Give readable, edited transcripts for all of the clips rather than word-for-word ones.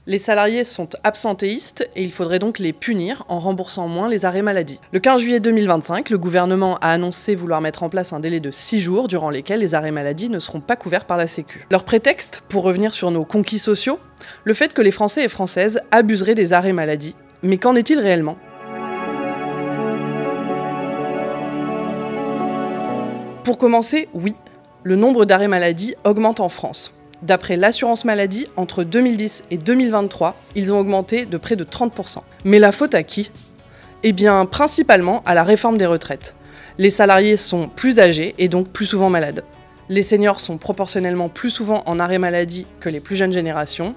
Les salariés sont absentéistes et il faudrait donc les punir en remboursant moins les arrêts maladie. Le 15 juillet 2025, le gouvernement a annoncé vouloir mettre en place un délai de 6 jours durant lesquels les arrêts maladie ne seront pas couverts par la Sécu. Leur prétexte, pour revenir sur nos conquis sociaux, le fait que les Français et Françaises abuseraient des arrêts maladie. Mais qu'en est-il réellement ? Pour commencer, oui, le nombre d'arrêts maladie augmente en France. D'après l'assurance maladie, entre 2010 et 2023, ils ont augmenté de près de 30%. Mais la faute à qui ? Eh bien, principalement à la réforme des retraites. Les salariés sont plus âgés et donc plus souvent malades. Les seniors sont proportionnellement plus souvent en arrêt maladie que les plus jeunes générations.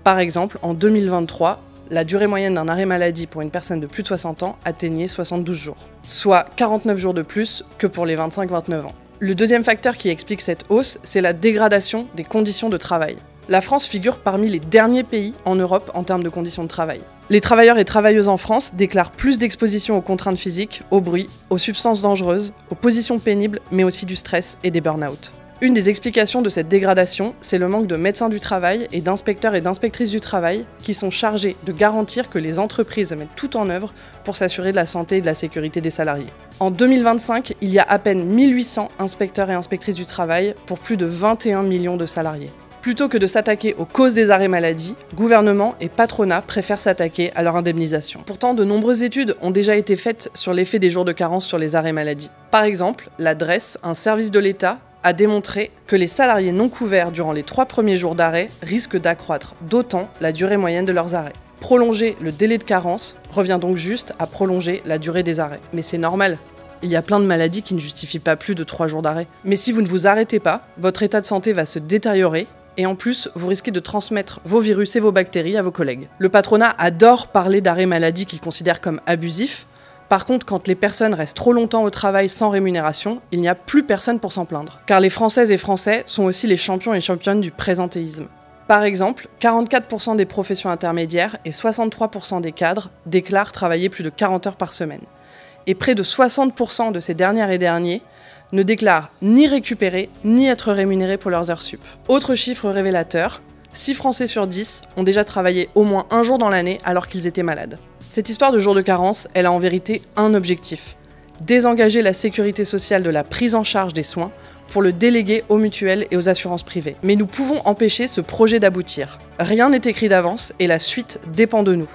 Par exemple, en 2023, la durée moyenne d'un arrêt maladie pour une personne de plus de 60 ans atteignait 72 jours, soit 49 jours de plus que pour les 25-29 ans. Le deuxième facteur qui explique cette hausse, c'est la dégradation des conditions de travail. La France figure parmi les derniers pays en Europe en termes de conditions de travail. Les travailleurs et travailleuses en France déclarent plus d'exposition aux contraintes physiques, au bruit, aux substances dangereuses, aux positions pénibles, mais aussi du stress et des burn-out. Une des explications de cette dégradation, c'est le manque de médecins du travail et d'inspecteurs et d'inspectrices du travail qui sont chargés de garantir que les entreprises mettent tout en œuvre pour s'assurer de la santé et de la sécurité des salariés. En 2025, il y a à peine 1800 inspecteurs et inspectrices du travail pour plus de 21 millions de salariés. Plutôt que de s'attaquer aux causes des arrêts maladie, gouvernement et patronat préfèrent s'attaquer à leur indemnisation. Pourtant, de nombreuses études ont déjà été faites sur l'effet des jours de carence sur les arrêts maladie. Par exemple, la DREES, un service de l'État, a démontré que les salariés non couverts durant les 3 premiers jours d'arrêt risquent d'accroître d'autant la durée moyenne de leurs arrêts. Prolonger le délai de carence revient donc juste à prolonger la durée des arrêts. Mais c'est normal. Il y a plein de maladies qui ne justifient pas plus de 3 jours d'arrêt. Mais si vous ne vous arrêtez pas, votre état de santé va se détériorer et en plus, vous risquez de transmettre vos virus et vos bactéries à vos collègues. Le patronat adore parler d'arrêt maladie qu'il considère comme abusif. Par contre, quand les personnes restent trop longtemps au travail sans rémunération, il n'y a plus personne pour s'en plaindre. Car les Françaises et Français sont aussi les champions et championnes du présentéisme. Par exemple, 44% des professions intermédiaires et 63% des cadres déclarent travailler plus de 40 heures par semaine. Et près de 60% de ces dernières et derniers ne déclarent ni récupérer, ni être rémunérés pour leurs heures sup. Autre chiffre révélateur, 6 Français sur 10 ont déjà travaillé au moins un jour dans l'année alors qu'ils étaient malades. Cette histoire de jour de carence, elle a en vérité un objectif. Désengager la sécurité sociale de la prise en charge des soins pour le déléguer aux mutuelles et aux assurances privées. Mais nous pouvons empêcher ce projet d'aboutir. Rien n'est écrit d'avance et la suite dépend de nous.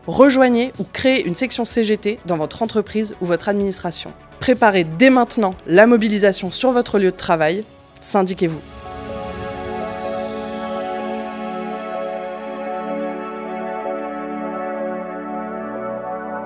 Rejoignez ou créez une section CGT dans votre entreprise ou votre administration. Préparez dès maintenant la mobilisation sur votre lieu de travail. Syndiquez-vous.